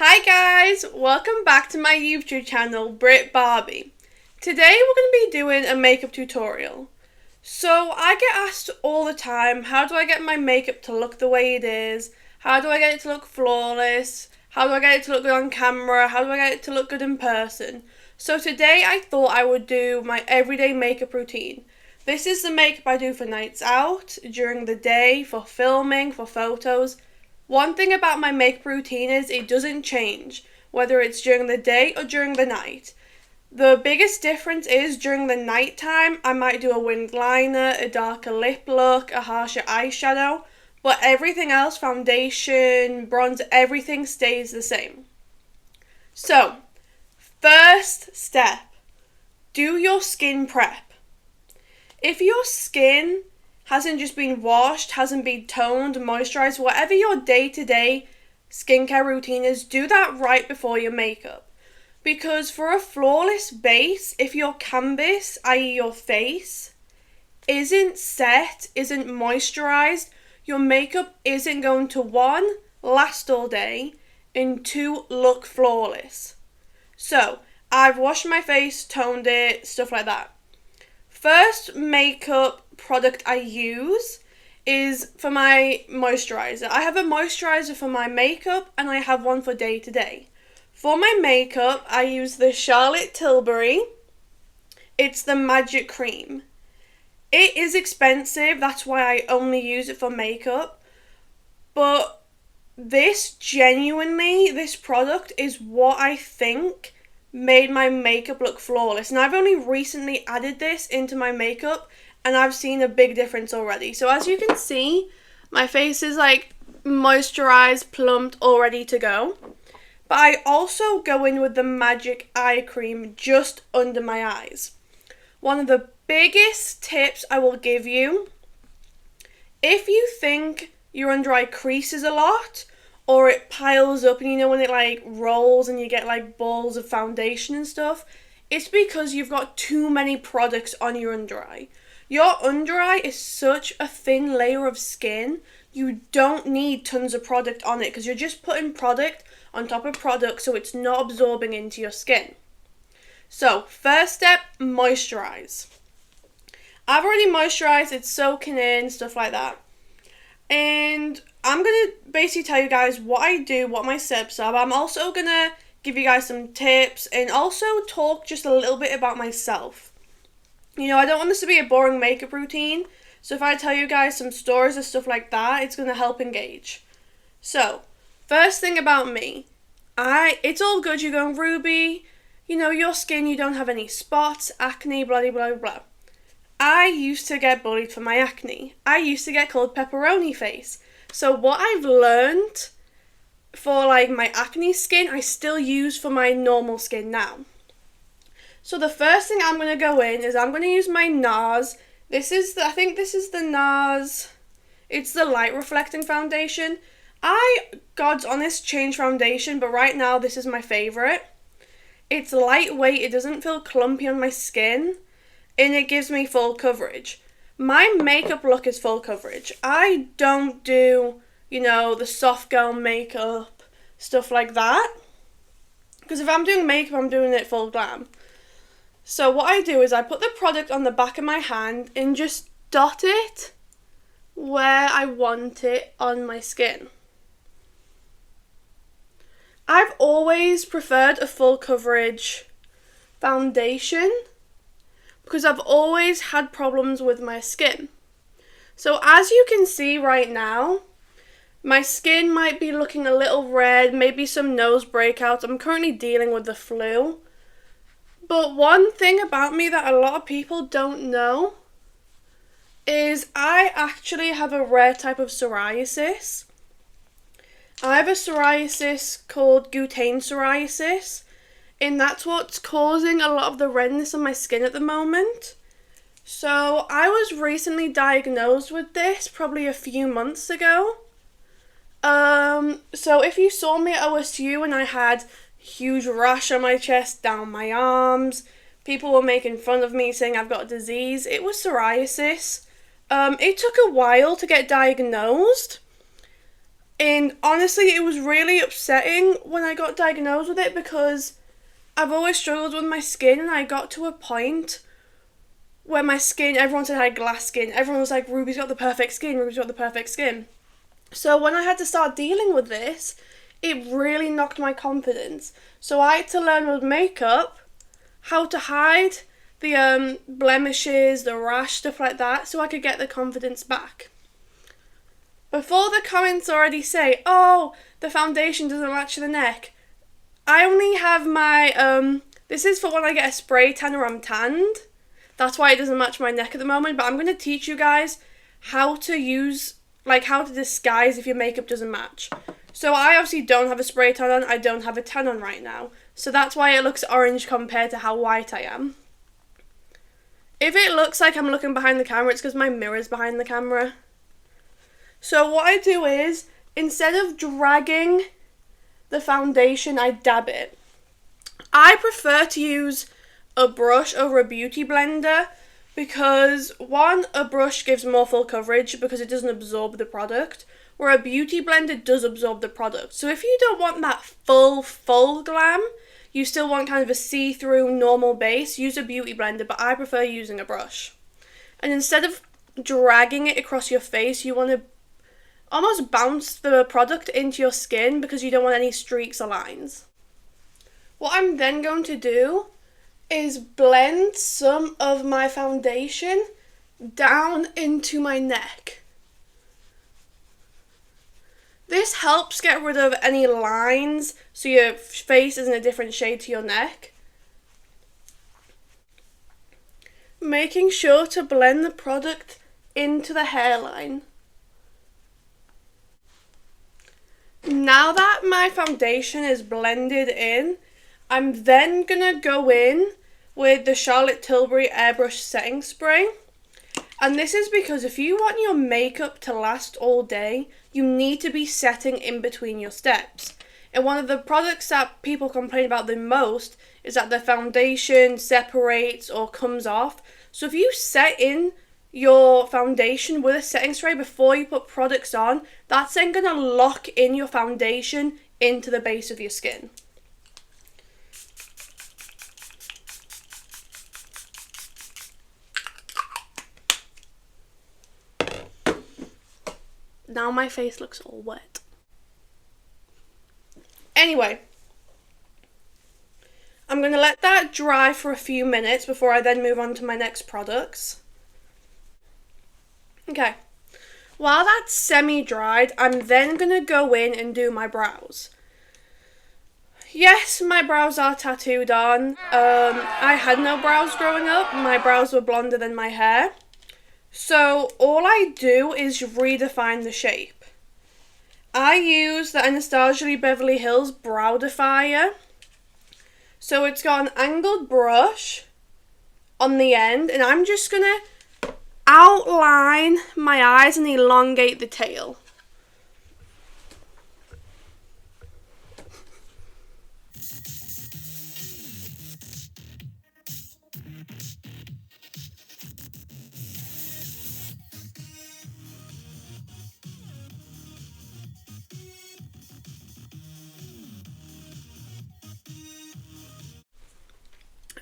Hi guys, welcome back to my YouTube channel, Brit Barbie. Today we're going to be doing a makeup tutorial. So I get asked all the time, how do I get my makeup to look the way it is? How do I get it to look flawless? How do I get it to look good on camera? How do I get it to look good in person? So today I thought I would do my everyday makeup routine. This is the makeup I do for nights out, during the day, for filming, for photos. One thing about my makeup routine is it doesn't change, whether it's during the day or during the night. The biggest difference is during the night time, I might do a winged liner, a darker lip look, a harsher eyeshadow, but everything else, foundation, bronzer, everything stays the same. So, first step, do your skin prep. If your skin hasn't just been washed, hasn't been toned, moisturized, whatever your day-to-day skincare routine is, do that right before your makeup. Because for a flawless base, if your canvas, i.e. your face, isn't set, isn't moisturized, your makeup isn't going to, one, last all day, and two, look flawless. So, I've washed my face, toned it, stuff like that. First makeup product I use is for my moisturizer. I have a moisturizer for my makeup and I have one for day to day. For my makeup, I use the Charlotte Tilbury. It's the Magic Cream. It is expensive, that's why I only use it for makeup. But this product is what I think made my makeup look flawless. And I've only recently added this into my makeup and I've seen a big difference already. So as you can see, my face is like moisturized, plumped, all ready to go. But I also go in with the Magic Eye Cream just under my eyes. One of the biggest tips I will give you, if you think your under eye creases a lot, or it piles up and you know when it like rolls and you get like balls of foundation and stuff, it's because you've got too many products on your under eye. Your under eye is such a thin layer of skin, you don't need tons of product on it because you're just putting product on top of product so it's not absorbing into your skin. So, first step, moisturize. I've already moisturized, it's soaking in, stuff like that. And I'm going to basically tell you guys what I do, what my steps are, but I'm also going to give you guys some tips and also talk just a little bit about myself. You know, I don't want this to be a boring makeup routine, so if I tell you guys some stories and stuff like that, it's going to help engage. So, first thing about me, it's all good, you're going, Ruby, you know, your skin, you don't have any spots, acne, blah, blah, blah, blah. I used to get bullied for my acne. I used to get called pepperoni face. So what I've learned for like my acne skin, I still use for my normal skin now. So the first thing I'm going to go in is I'm going to use my Nars. I think this is the Nars. It's the light reflecting foundation. God's honest, change foundation, but right now this is my favorite. It's lightweight, it doesn't feel clumpy on my skin, and it gives me full coverage. My makeup look is full coverage. I don't do, you know, the soft girl makeup, stuff like that. Because if I'm doing makeup, I'm doing it full glam. So what I do is I put the product on the back of my hand and just dot it where I want it on my skin. I've always preferred a full coverage foundation because I've always had problems with my skin. So as you can see right now, my skin might be looking a little red, maybe some nose breakouts. I'm currently dealing with the flu. But one thing about me that a lot of people don't know is I actually have a rare type of psoriasis. I have a psoriasis called Gutane psoriasis, and that's what's causing a lot of the redness on my skin at the moment. So I was recently diagnosed with this probably a few months ago. So if you saw me at OSU and I had huge rash on my chest, down my arms, people were making fun of me saying I've got a disease, it was psoriasis. It took a while to get diagnosed. And honestly, it was really upsetting when I got diagnosed with it because I've always struggled with my skin, and I got to a point where my skin, everyone said I had glass skin. Everyone was like, Ruby's got the perfect skin, Ruby's got the perfect skin. So when I had to start dealing with this, it really knocked my confidence. So I had to learn with makeup how to hide the blemishes, the rash, stuff like that, so I could get the confidence back. Before the comments already say, oh, the foundation doesn't match the neck, I only have my, this is for when I get a spray tan or I'm tanned. That's why it doesn't match my neck at the moment, but I'm going to teach you guys how to use, like how to disguise if your makeup doesn't match. So I obviously don't have a spray tan on, I don't have a tan on right now. So that's why it looks orange compared to how white I am. If it looks like I'm looking behind the camera, it's because my mirror's behind the camera. So what I do is, instead of dragging the foundation, I dab it. I prefer to use a brush over a beauty blender because, one, a brush gives more full coverage because it doesn't absorb the product, where a beauty blender does absorb the product. So if you don't want that full glam, you still want kind of a see-through normal base, use a beauty blender, but I prefer using a brush. And instead of dragging it across your face, you want to almost bounce the product into your skin because you don't want any streaks or lines. What I'm then going to do is blend some of my foundation down into my neck. This helps get rid of any lines so your face isn't a different shade to your neck. Making sure to blend the product into the hairline. Now that my foundation is blended in, I'm then going to go in with the Charlotte Tilbury Airbrush Setting Spray. And this is because if you want your makeup to last all day, you need to be setting in between your steps. And one of the products that people complain about the most is that the foundation separates or comes off. So if you set in your foundation with a setting spray before you put products on, that's then going to lock in your foundation into the base of your skin. Now my face looks all wet. Anyway, I'm going to let that dry for a few minutes before I then move on to my next products. Okay, while that's semi-dried, I'm then going to go in and do my brows. Yes, my brows are tattooed on. I had no brows growing up. My brows were blonder than my hair. So all I do is redefine the shape. I use the Anastasia Beverly Hills Brow Defier. So it's got an angled brush on the end, and I'm just going to outline my eyes and elongate the tail.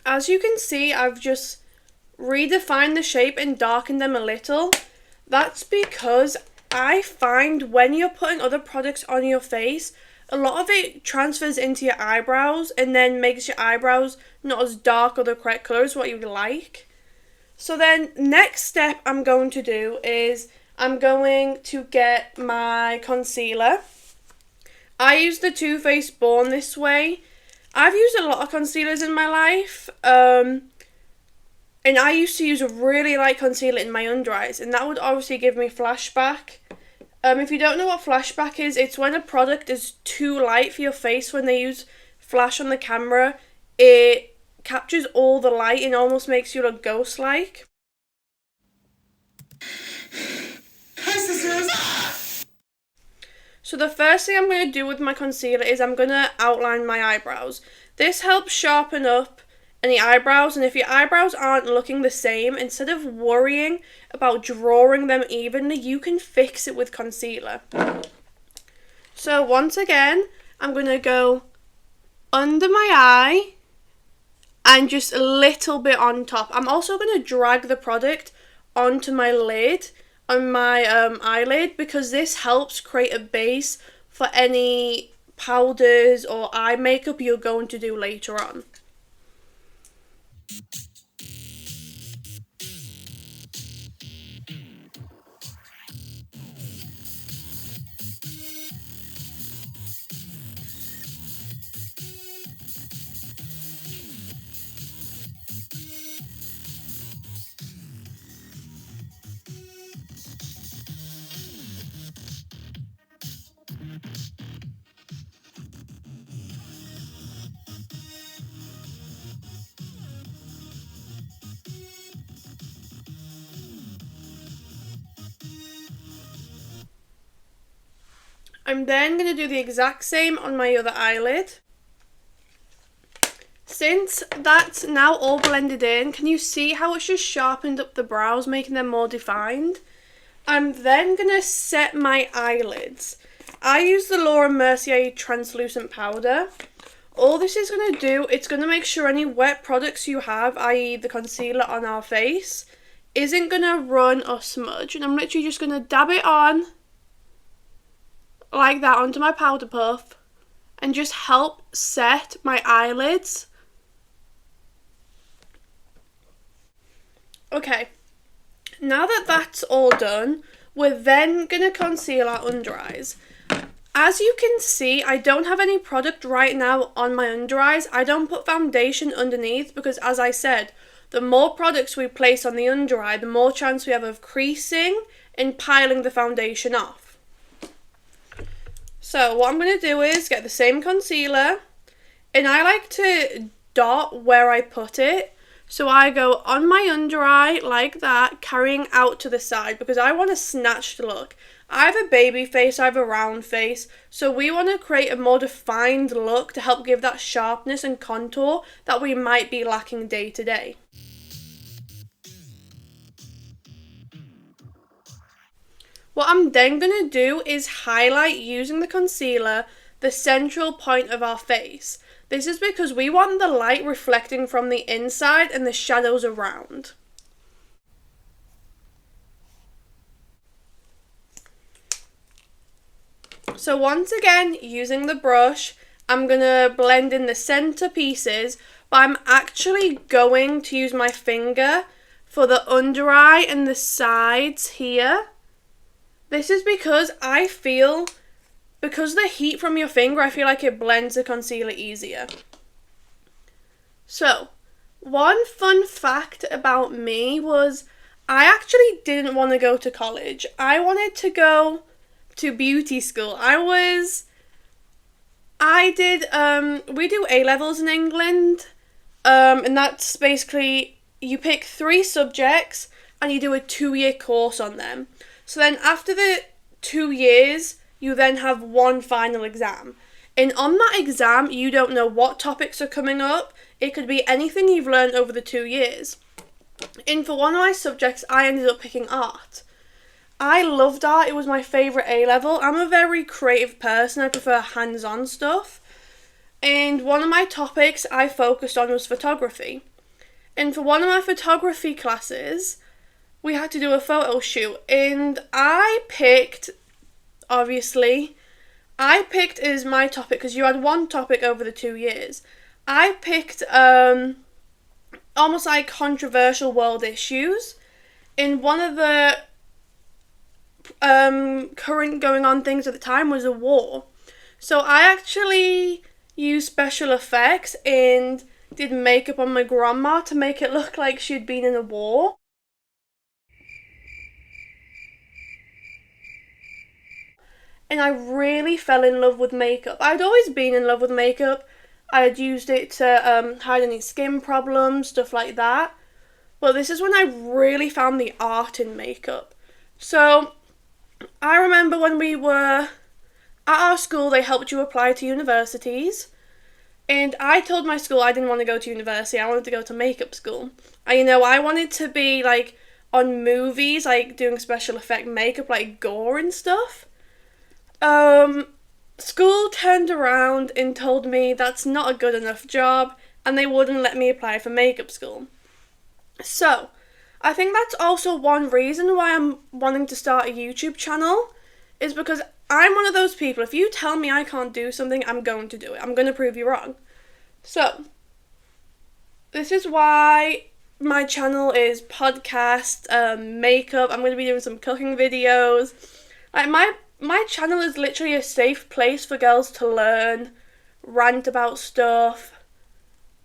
As you can see, I've just redefined the shape and darkened them a little. That's because I find when you're putting other products on your face, a lot of it transfers into your eyebrows and then makes your eyebrows not as dark or the correct colour as what you would like. So then next step I'm going to do is I'm going to get my concealer. I use the Too Faced Born This Way. I've used a lot of concealers in my life, and I used to use a really light concealer in my under eyes, and that would obviously give me flashback. If you don't know what flashback is, it's when a product is too light for your face. When they use flash on the camera, it captures all the light and almost makes you look ghost-like. Hi, sisters! So the first thing I'm going to do with my concealer is I'm going to outline my eyebrows. This helps sharpen up any eyebrows, and if your eyebrows aren't looking the same, instead of worrying about drawing them evenly, you can fix it with concealer. So once again, I'm going to go under my eye and just a little bit on top. I'm also going to drag the product onto my lid, on my eyelid, because this helps create a base for any powders or eye makeup you're going to do later on. I'm then going to do the exact same on my other eyelid. Since that's now all blended in, can you see how it's just sharpened up the brows, making them more defined? I'm then going to set my eyelids. I use the Laura Mercier translucent powder. All this is going to do, it's going to make sure any wet products you have, i.e. the concealer on our face, isn't going to run or smudge. And I'm literally just going to dab it on like that onto my powder puff and just help set my eyelids. Okay, now that that's all done, we're then going to conceal our under eyes. As you can see, I don't have any product right now on my under eyes. I don't put foundation underneath because, as I said, the more products we place on the under eye, the more chance we have of creasing and piling the foundation off. So what I'm going to do is get the same concealer, and I like to dot where I put it. So I go on my under eye like that, carrying out to the side, because I want a snatched look. I have a baby face, I have a round face, so we want to create a more defined look to help give that sharpness and contour that we might be lacking day to day. What I'm then going to do is highlight, using the concealer, the central point of our face. This is because we want the light reflecting from the inside and the shadows around. So once again, using the brush, I'm going to blend in the center pieces, but I'm actually going to use my finger for the under eye and the sides here. This is because because the heat from your finger, I feel like it blends the concealer easier. So, one fun fact about me was I actually didn't want to go to college. I wanted to go to beauty school. We do A-levels in England, and that's basically, you pick 3 subjects and you do a 2-year course on them. So then after the 2 years, you then have one final exam. And on that exam, you don't know what topics are coming up. It could be anything you've learned over the 2 years. And for one of my subjects, I ended up picking art. I loved art. It was my favourite A-level. I'm a very creative person. I prefer hands-on stuff. And one of my topics I focused on was photography. And for one of my photography classes, we had to do a photo shoot, and I picked as my topic, because you had one topic over the 2 years. I picked almost like controversial world issues, and one of the current going on things at the time was a war. So I actually used special effects and did makeup on my grandma to make it look like she'd been in a war. And I really fell in love with makeup. I'd always been in love with makeup. I had used it to hide any skin problems, stuff like that. But this is when I really found the art in makeup. So, I remember when we were at our school, they helped you apply to universities. And I told my school I didn't want to go to university, I wanted to go to makeup school. And I wanted to be like on movies, like doing special effect makeup, like gore and stuff. school turned around and told me that's not a good enough job and they wouldn't let me apply for makeup school. So, I think that's also one reason why I'm wanting to start a YouTube channel, is because I'm one of those people, if you tell me I can't do something, I'm going to do it. I'm going to prove you wrong. So, this is why my channel is podcast, makeup. I'm going to be doing some cooking videos. Like, my channel is literally a safe place for girls to learn, rant about stuff,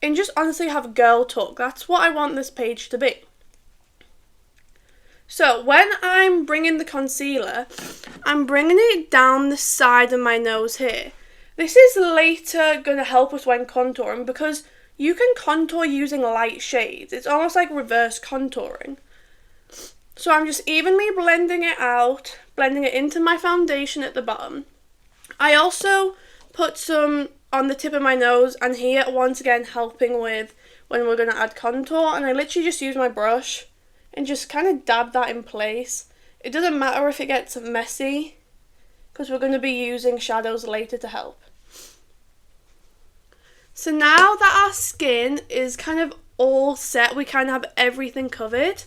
and just honestly have girl talk. That's what I want this page to be. So when I'm bringing the concealer, I'm bringing it down the side of my nose here. This is later going to help us when contouring, because you can contour using light shades. It's almost like reverse contouring. So I'm just evenly blending it out, blending it into my foundation at the bottom. I also put some on the tip of my nose and here, once again helping with when we're going to add contour, and I literally just use my brush and just kind of dab that in place. It doesn't matter if it gets messy, because we're going to be using shadows later to help. So now that our skin is kind of all set, we kind of have everything covered,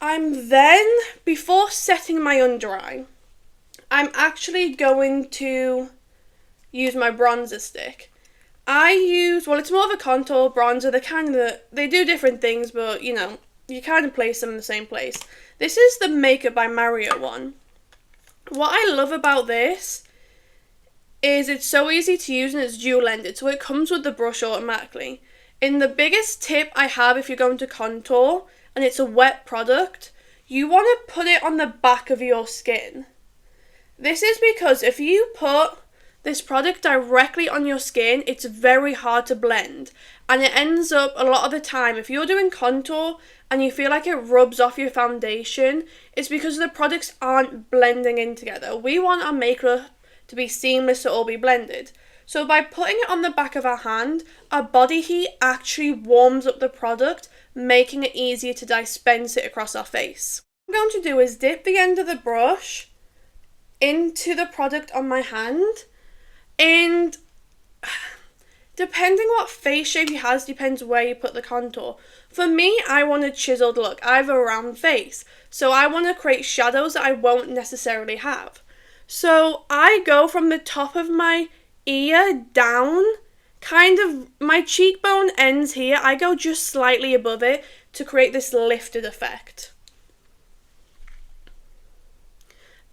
I'm then, before setting my under eye, I'm actually going to use my bronzer stick. It's more of a contour bronzer. They do different things, but you know, you kind of place them in the same place. This is the Makeup by Mario one. What I love about this is it's so easy to use and it's dual-ended, so it comes with the brush automatically. And the biggest tip I have if you're going to contour, and it's a wet product, you want to put it on the back of your skin. This is because if you put this product directly on your skin, it's very hard to blend. And it ends up, a lot of the time, if you're doing contour and you feel like it rubs off your foundation, it's because the products aren't blending in together. We want our makeup to be seamless, to all be blended. So by putting it on the back of our hand, our body heat actually warms up the product, making it easier to dispense it across our face. What I'm going to do is dip the end of the brush into the product on my hand, and depending what face shape you have depends where you put the contour. For me, I want a chiseled look. I have a round face, so I want to create shadows that I won't necessarily have. So I go from the top of my ear down, kind of, my cheekbone ends here. I go just slightly above it to create this lifted effect.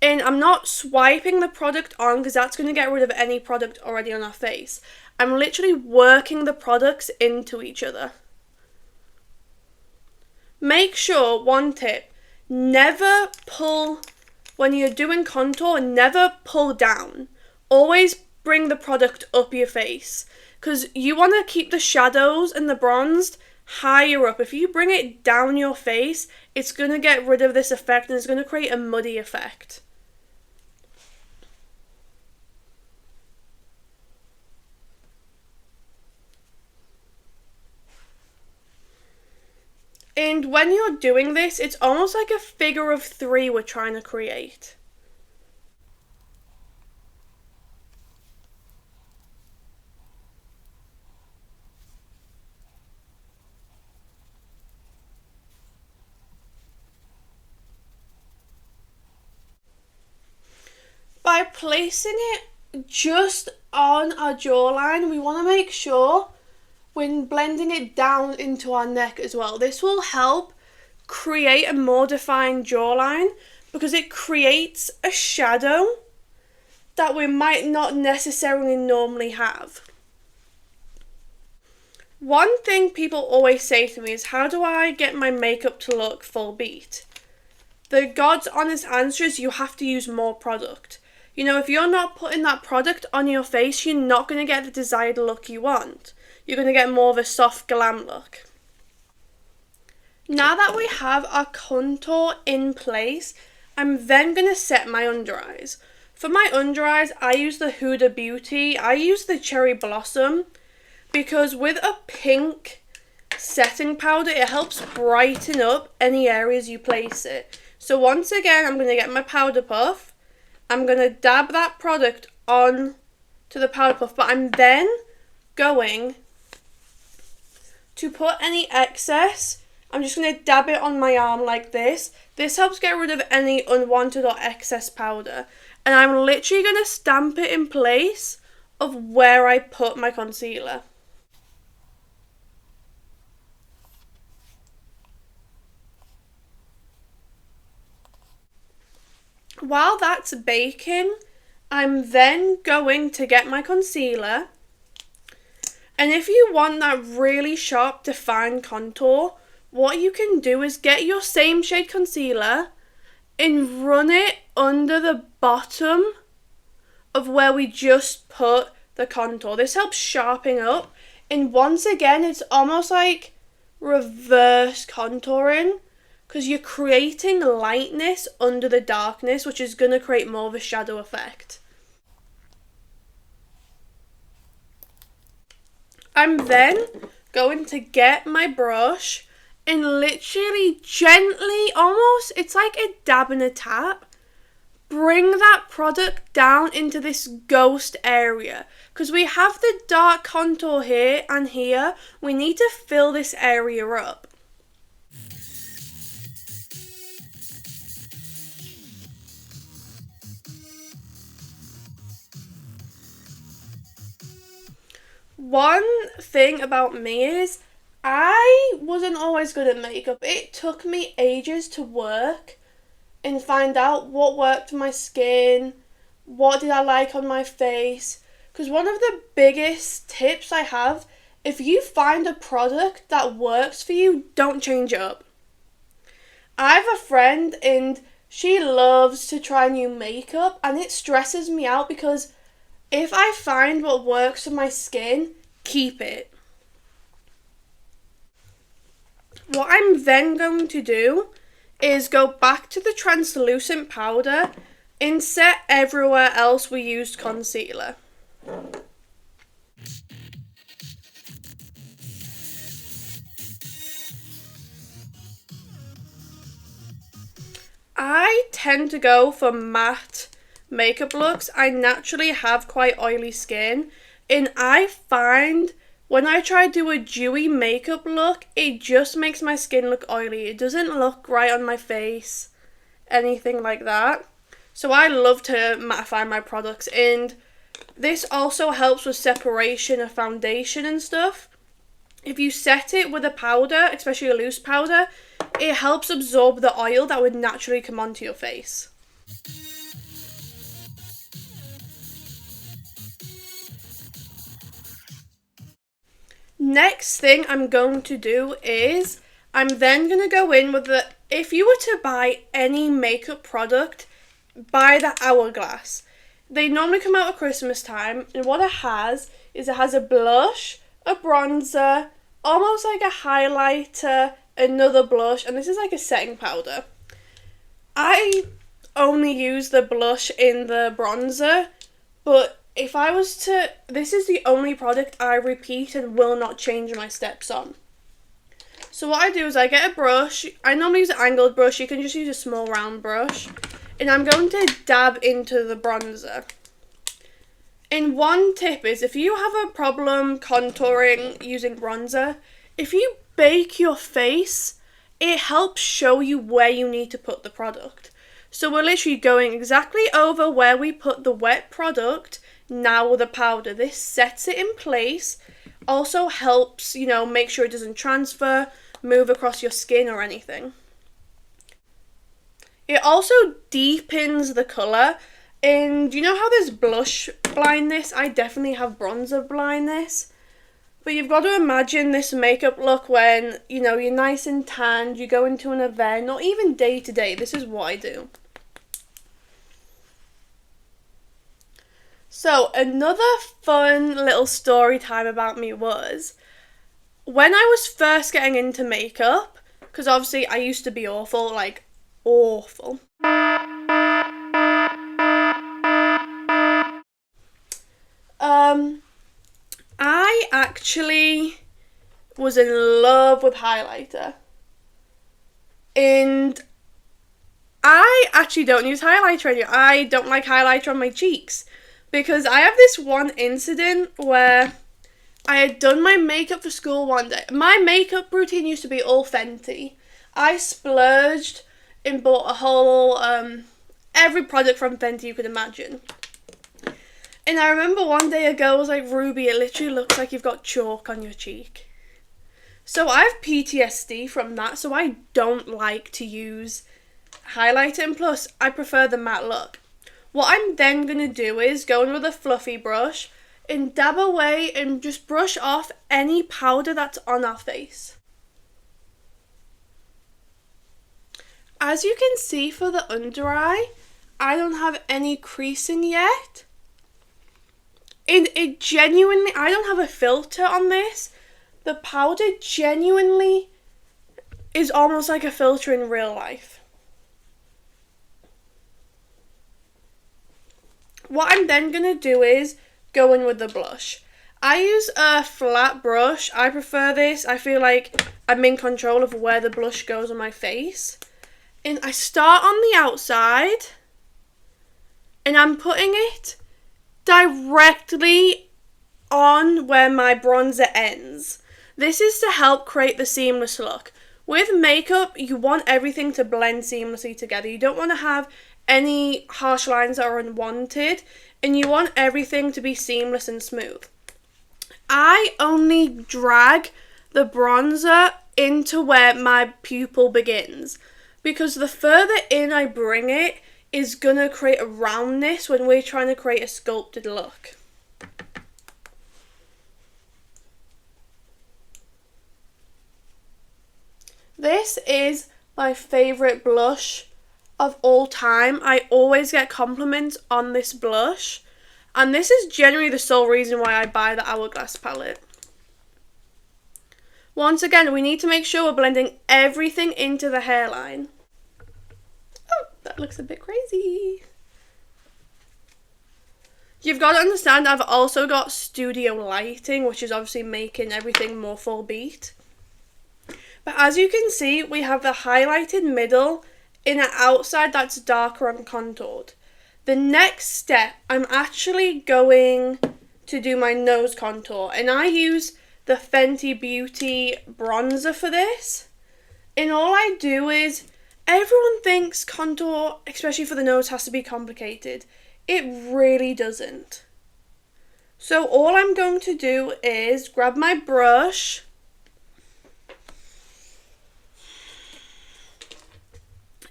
And I'm not swiping the product on, because that's going to get rid of any product already on our face. I'm literally working the products into each other. Make sure, one tip, never pull, when you're doing contour, never pull down. Always bring the product up your face, because you want to keep the shadows and the bronzed higher up. If you bring it down your face, it's going to get rid of this effect and it's going to create a muddy effect. And when you're doing this, it's almost like a figure of three we're trying to create. By placing it just on our jawline, we want to make sure when blending it down into our neck as well. This will help create a more defined jawline, because it creates a shadow that we might not necessarily normally have. One thing people always say to me is, how do I get my makeup to look full beat? The God's honest answer is you have to use more product. You know, if you're not putting that product on your face, you're not going to get the desired look you want. You're going to get more of a soft glam look. Now that we have our contour in place, I'm then going to set my under eyes. For my under eyes, I use the Huda Beauty. I use the Cherry Blossom, because with a pink setting powder, it helps brighten up any areas you place it. So once again, I'm going to get my powder puff. I'm going to dab that product on to the powder puff, but I'm then going to put any excess. I'm just going to dab it on my arm like this. This helps get rid of any unwanted or excess powder. And I'm literally going to stamp it in place of where I put my concealer. While that's baking, I'm then going to get my concealer. And if you want that really sharp, defined contour, what you can do is get your same shade concealer and run it under the bottom of where we just put the contour. This helps sharpen up. And once again, it's almost like reverse contouring, because you're creating lightness under the darkness, which is going to create more of a shadow effect. I'm then going to get my brush and literally gently, almost, it's like a dab and a tap, bring that product down into this ghost area. Because we have the dark contour here and here, we need to fill this area up. One thing about me is I wasn't always good at makeup. It took me ages to work and find out what worked for my skin, what did I like on my face. Because one of the biggest tips I have, if you find a product that works for you, don't change it up. I have a friend and she loves to try new makeup, and it stresses me out because if I find what works for my skin, keep it. What I'm then going to do is go back to the translucent powder and set everywhere else we used concealer. I tend to go for matte makeup looks. I naturally have quite oily skin, and I find when I try to do a dewy makeup look, it just makes my skin look oily. It doesn't look right on my face, anything like that. So I love to mattify my products, and this also helps with separation of foundation and stuff. If you set it with a powder, especially a loose powder, it helps absorb the oil that would naturally come onto your face. Next thing I'm going to do is I'm then going to go in with the, if you were to buy any makeup product, buy the Hourglass. They normally come out at Christmas time, and what it has is it has a blush, a bronzer, almost like a highlighter, another blush, and this is like a setting powder. I only use the blush in the bronzer, but if I was to, this is the only product I repeat and will not change my steps on. So what I do is I get a brush. I normally use an angled brush. You can just use a small round brush. And I'm going to dab into the bronzer. And one tip is, if you have a problem contouring using bronzer, if you bake your face, it helps show you where you need to put the product. So we're literally going exactly over where we put the wet product, now with the powder. This sets it in place, also helps, make sure it doesn't transfer, move across your skin or anything. It also deepens the colour, and you know how there's blush blindness? I definitely have bronzer blindness. But you've got to imagine this makeup look when, you're nice and tanned, you go into an event, or even day to day. This is what I do. So, another fun little story time about me was, when I was first getting into makeup, because obviously I used to be awful, awful. I actually was in love with highlighter. And I actually don't use highlighter anymore. I don't like highlighter on my cheeks. because I have this one incident where I had done my makeup for school one day. My makeup routine used to be all Fenty. I splurged and bought a whole, every product from Fenty you could imagine. And I remember one day a girl was like, Ruby, it literally looks like you've got chalk on your cheek. So I have PTSD from that, so I don't like to use highlighter, and plus I prefer the matte look. What I'm then going to do is go in with a fluffy brush and dab away and just brush off any powder that's on our face. As you can see for the under eye, I don't have any creasing yet. And it genuinely, I don't have a filter on this. The powder genuinely is almost like a filter in real life. What I'm then going to do is go in with the blush. I use a flat brush. I prefer this. I feel like I'm in control of where the blush goes on my face. And I start on the outside and I'm putting it directly on where my bronzer ends. This is to help create the seamless look. With makeup, you want everything to blend seamlessly together. You don't want to have any harsh lines that are unwanted, and you want everything to be seamless and smooth. I only drag the bronzer into where my pupil begins, because the further in I bring it is going to create a roundness when we're trying to create a sculpted look. This is my favourite blush of all time. I always get compliments on this blush, and this is generally the sole reason why I buy the Hourglass palette. Once again, we need to make sure we're blending everything into the hairline. Oh, that looks a bit crazy. You've got to understand I've also got studio lighting, which is obviously making everything more full beat. But as you can see, we have the highlighted middle in an outside that's darker and contoured. The next step, I'm actually going to do my nose contour, and I use the Fenty Beauty bronzer for this. And all I do is, everyone thinks contour, especially for the nose, has to be complicated. It really doesn't. So all I'm going to do is grab my brush,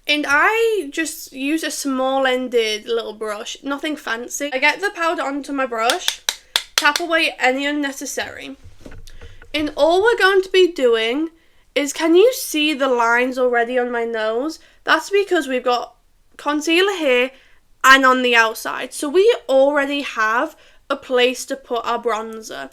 and I just use a small-ended little brush, nothing fancy. I get the powder onto my brush, tap away any unnecessary. And all we're going to be doing is, can you see the lines already on my nose? That's because we've got concealer here and on the outside. So we already have a place to put our bronzer.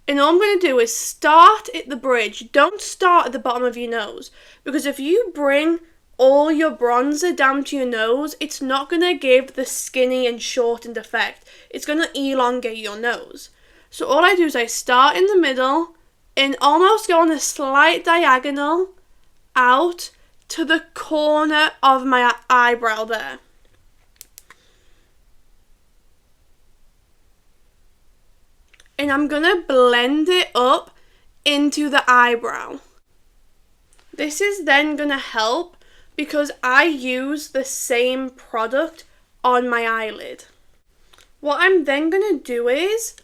And all I'm going to do is start at the bridge. Don't start at the bottom of your nose, because if you bring all your bronzer down to your nose, it's not going to give the skinny and shortened effect. It's going to elongate your nose. So all I do is I start in the middle and almost go on a slight diagonal out to the corner of my eyebrow there. And I'm going to blend it up into the eyebrow. This is then going to help because I use the same product on my eyelid. What I'm then going to do is,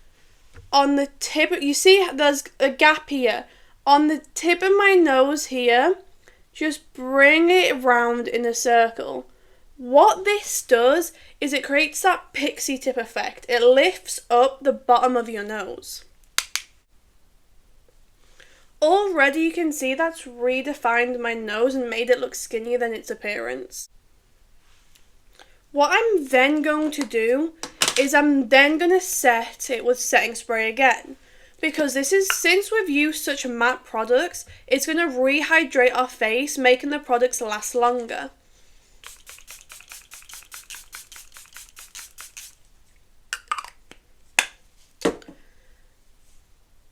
on the tip, you see there's a gap here. On the tip of my nose here, just bring it around in a circle. What this does is it creates that pixie tip effect. It lifts up the bottom of your nose. Already you can see that's redefined my nose and made it look skinnier than its appearance. What I'm then going to do is I'm then going to set it with setting spray again. Because this is, since we've used such matte products, it's going to rehydrate our face, making the products last longer.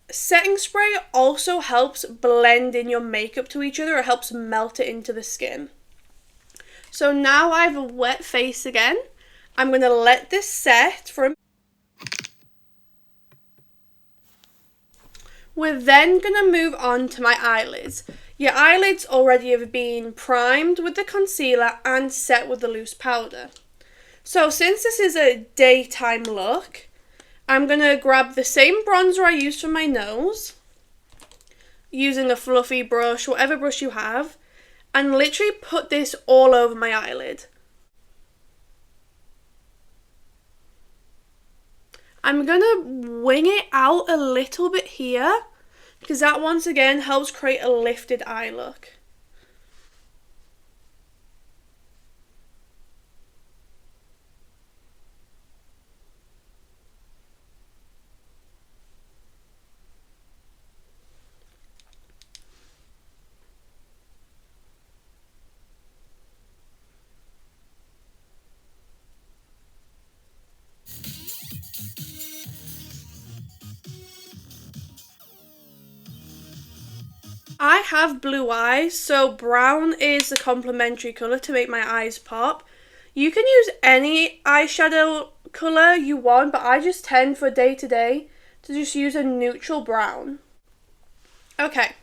Setting spray also helps blend in your makeup to each other. It helps melt it into the skin. So now I have a wet face again. I'm going to let this set for a minute. We're then going to move on to my eyelids. Your eyelids already have been primed with the concealer and set with the loose powder. So since this is a daytime look, I'm going to grab the same bronzer I used for my nose, using a fluffy brush, whatever brush you have, and literally put this all over my eyelid. I'm going to wing it out a little bit here, because that once again helps create a lifted eye look. I have blue eyes, so brown is the complementary colour to make my eyes pop. You can use any eyeshadow colour you want, but I just tend for day to day to just use a neutral brown. Okay.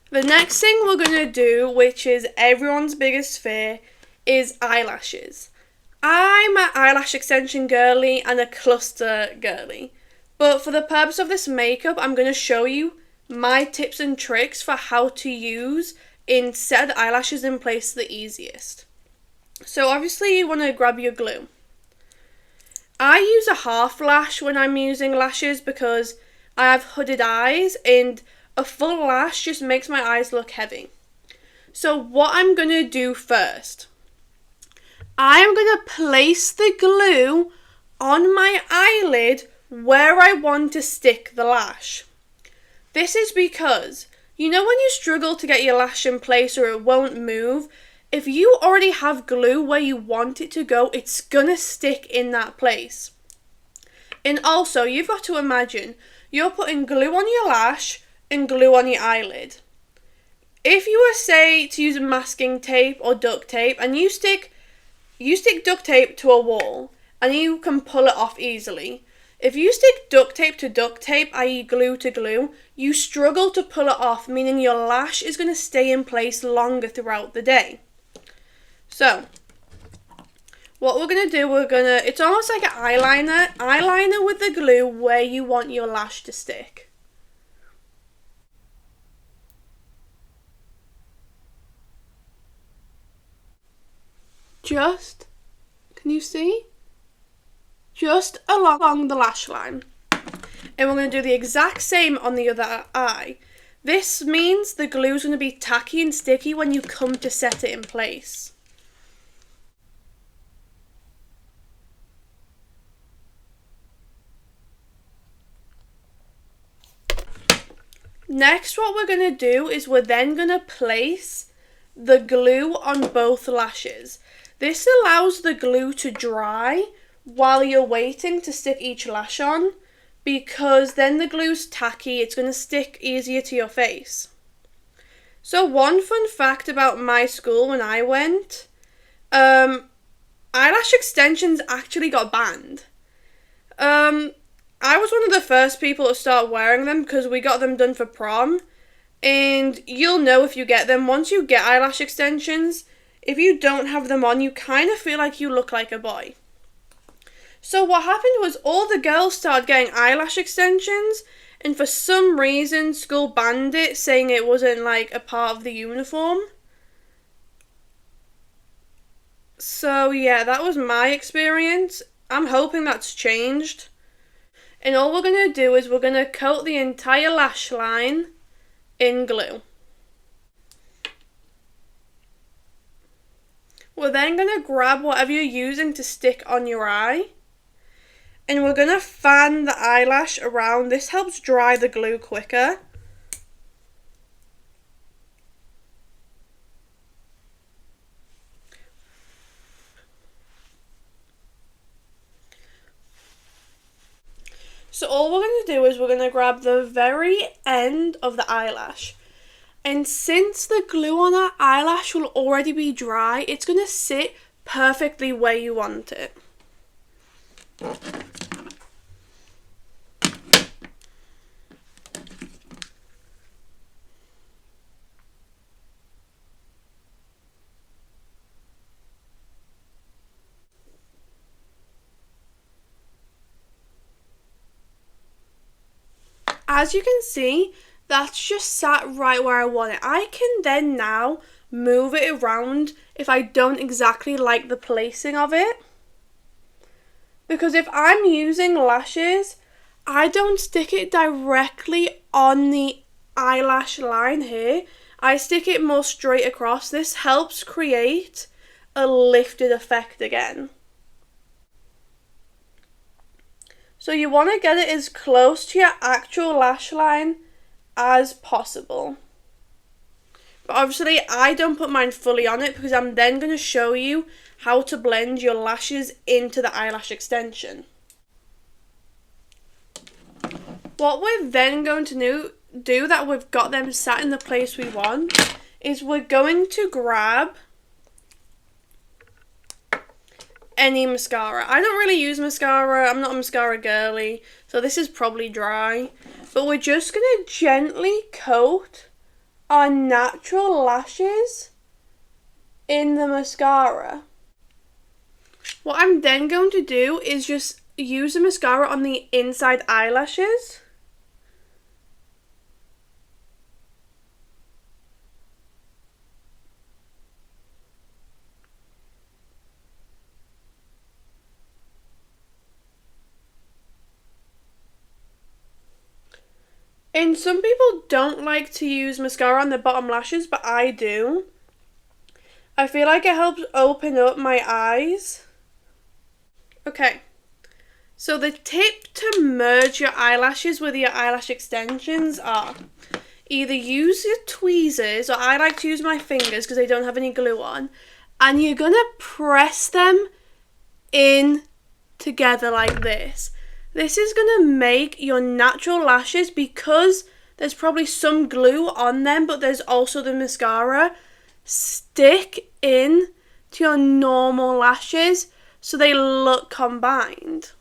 The next thing we're going to do, which is everyone's biggest fear, is eyelashes. I'm an eyelash extension girly and a cluster girly. But for the purpose of this makeup, I'm going to show you my tips and tricks for how to use and set the eyelashes in place the easiest. So obviously you want to grab your glue. I use a half lash when I'm using lashes because I have hooded eyes and a full lash just makes my eyes look heavy. So what I'm going to do first, I'm going to place the glue on my eyelid where I want to stick the lash. This is because, you know when you struggle to get your lash in place or it won't move, if you already have glue where you want it to go, it's gonna stick in that place. And also, you've got to imagine, you're putting glue on your lash and glue on your eyelid. If you were, say, to use masking tape or duct tape, and you stick duct tape to a wall, and you can pull it off easily. If you stick duct tape to duct tape, i.e. glue to glue, you struggle to pull it off, meaning your lash is going to stay in place longer throughout the day. So, what we're going to do, it's almost like an eyeliner with the glue where you want your lash to stick. Can you see? Just along the lash line. And we're going to do the exact same on the other eye. This means the glue is going to be tacky and sticky when you come to set it in place. Next, what we're going to do is we're then going to place the glue on both lashes. This allows the glue to dry while you're waiting to stick each lash on, because then the glue's tacky, it's going to stick easier to your face. So one fun fact about my school when I went, eyelash extensions actually got banned. I was one of the first people to start wearing them because we got them done for prom, and you'll know if you get them, once you get eyelash extensions, if you don't have them on, you kind of feel like you look like a boy. So what happened was all the girls started getting eyelash extensions, and for some reason school banned it, saying it wasn't like a part of the uniform. So yeah, that was my experience. I'm hoping that's changed. And all we're going to do is we're going to coat the entire lash line in glue. We're then going to grab whatever you're using to stick on your eye, and we're going to fan the eyelash around. This helps dry the glue quicker. So all we're going to do is we're going to grab the very end of the eyelash. And since the glue on our eyelash will already be dry, it's going to sit perfectly where you want it. as you can see, that's just sat right where I want it. I can then now move it around if I don't exactly like the placing of it. Because if I'm using lashes, I don't stick it directly on the eyelash line here. I stick it more straight across. This helps create a lifted effect again. So you want to get it as close to your actual lash line as possible. But obviously I don't put mine fully on it because I'm then going to show you how to blend your lashes into the eyelash extension. What we're then going to do that we've got them sat in the place we want is we're going to grab any mascara. I don't really use mascara. I'm not a mascara girly, so this is probably dry. But we're just going to gently coat our natural lashes in the mascara. What I'm then going to do is just use the mascara on the inside eyelashes. And some people don't like to use mascara on the bottom lashes, but I do. I feel like it helps open up my eyes. Okay, so the tip to merge your eyelashes with your eyelash extensions are either use your tweezers, or I like to use my fingers because they don't have any glue on, and you're going to press them in together like this. This is going to make your natural lashes, because there's probably some glue on them, but there's also the mascara, stick in to your normal lashes so they look combined.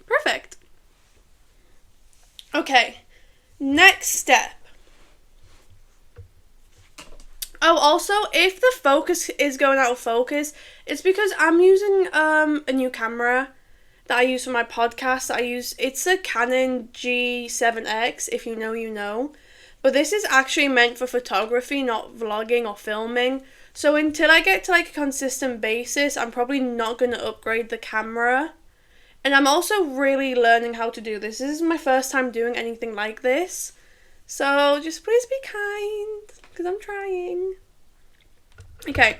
Perfect. Okay, next step. Oh, also, if the focus is going out of focus, it's because I'm using a new camera that I use for my podcast. It's a Canon G7X, if you know, you know. But this is actually meant for photography, not vlogging or filming. So until I get to like a consistent basis, I'm probably not going to upgrade the camera. And I'm also really learning how to do this. This is my first time doing anything like this. So just please be kind, because I'm trying. Okay,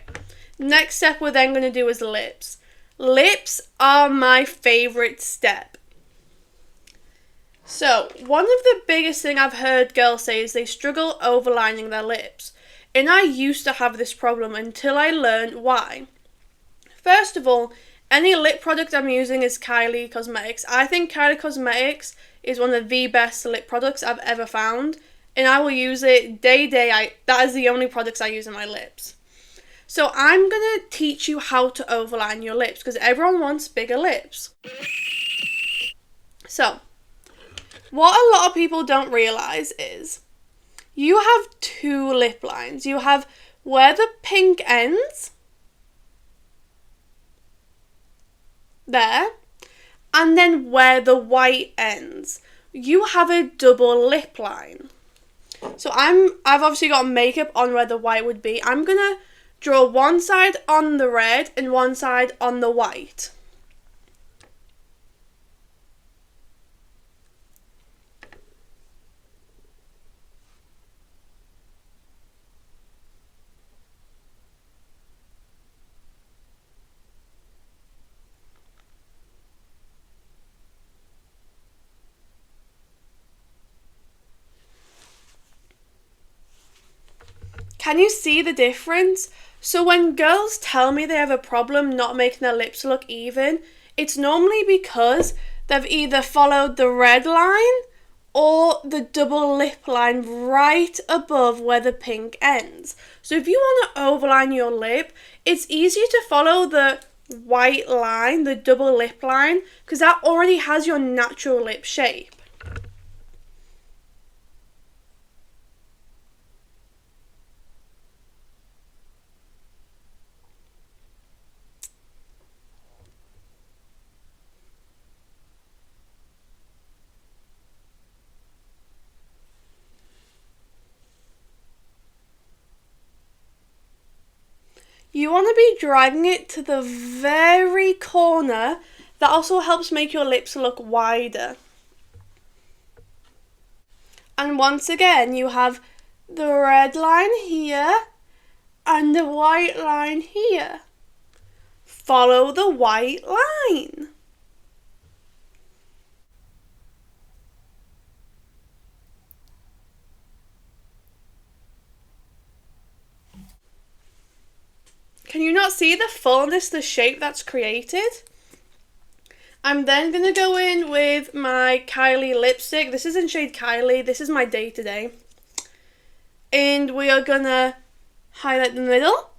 next step we're then going to do is lips. Lips are my favourite step. So, one of the biggest thing I've heard girls say is they struggle overlining their lips. And I used to have this problem until I learned why. First of all, any lip product I'm using is Kylie Cosmetics. I think Kylie Cosmetics is one of the best lip products I've ever found. And I will use it day. That is the only products I use on my lips. So I'm going to teach you how to overline your lips, because everyone wants bigger lips. So, what a lot of people don't realise is you have two lip lines. You have where the pink ends, there, and then where the white ends. You have a double lip line. So I've obviously got makeup on where the white would be. I'm going to draw one side on the red and one side on the white. Can you see the difference? So when girls tell me they have a problem not making their lips look even, it's normally because they've either followed the red line or the double lip line right above where the pink ends. So if you want to overline your lip, it's easier to follow the white line, the double lip line, because that already has your natural lip shape. You want to be dragging it to the very corner. That also helps make your lips look wider. And once again, you have the red line here and the white line here. Follow the white line. Can you not see the fullness, the shape that's created? I'm then going to go in with my Kylie lipstick. This is in shade Kylie. This is my day today. And we are going to highlight the middle.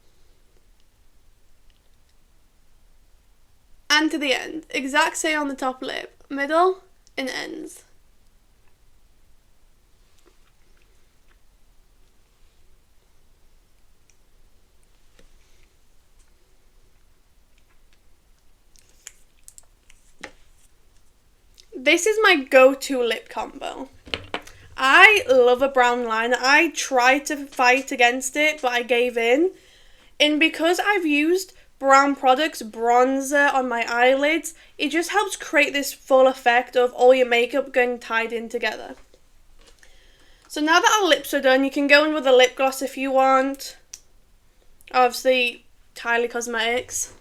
And to the end. Exact same on the top lip. Middle and ends. This is my go-to lip combo. I love a brown liner. I tried to fight against it, but I gave in. And because I've used brown products, bronzer on my eyelids, it just helps create this full effect of all your makeup getting tied in together. So now that our lips are done, you can go in with a lip gloss if you want. Obviously, Kylie Cosmetics.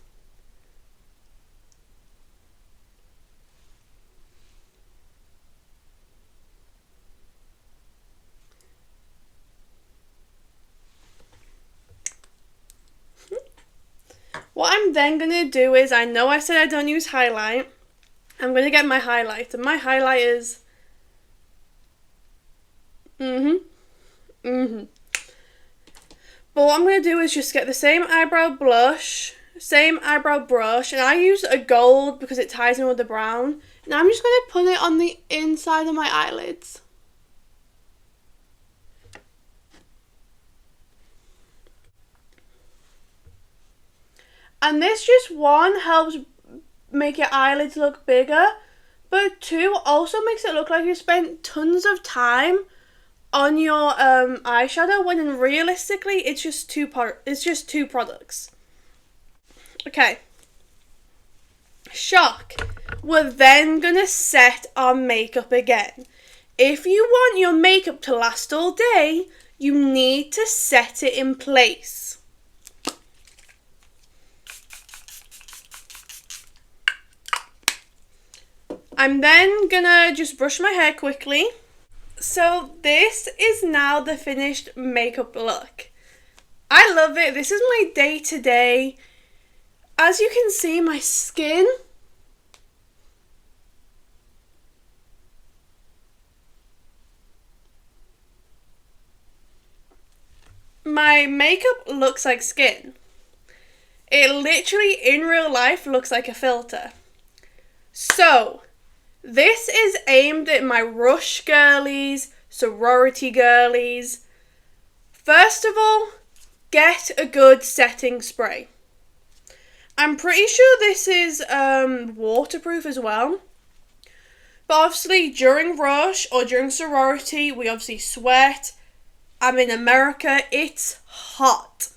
What I'm then going to do is, I know I said I don't use highlight. I'm going to get my highlight. And my highlight is... But what I'm going to do is just get the same eyebrow blush, same eyebrow brush. And I use a gold because it ties in with the brown. And I'm just going to put it on the inside of my eyelids. And this just, one, helps make your eyelids look bigger, but two, also makes it look like you spent tons of time on your eyeshadow, when realistically it's just two products. Okay. Shock. We're then gonna set our makeup again. If you want your makeup to last all day, you need to set it in place. I'm then gonna just brush my hair quickly. So this is now the finished makeup look. I love it. This is my day to day. As you can see, my skin my makeup looks like skin. It literally in real life looks like a filter. So this is aimed at my rush girlies, sorority girlies. First of all, get a good setting spray. I'm pretty sure this is waterproof as well. But obviously during rush or during sorority, we obviously sweat. I'm in America, it's hot.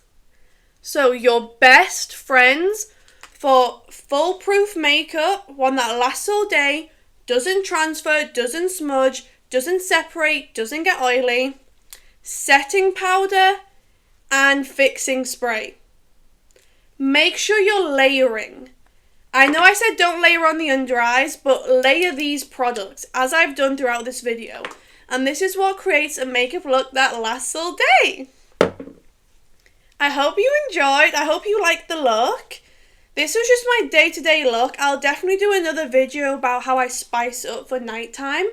So your best friends for foolproof makeup, one that lasts all day, doesn't transfer, doesn't smudge, doesn't separate, doesn't get oily, setting powder and fixing spray. Make sure you're layering. I know I said don't layer on the under eyes, but layer these products as I've done throughout this video. And this is what creates a makeup look that lasts all day. I hope you enjoyed. I hope you liked the look. This was just my day-to-day look. I'll definitely do another video about how I spice it up for nighttime.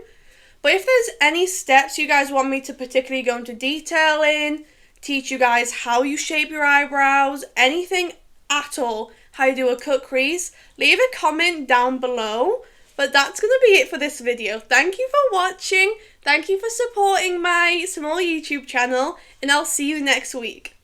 But if there's any steps you guys want me to particularly go into detail in, teach you guys how you shape your eyebrows, anything at all, how you do a cut crease, leave a comment down below. But that's going to be it for this video. Thank you for watching. Thank you for supporting my small YouTube channel. And I'll see you next week.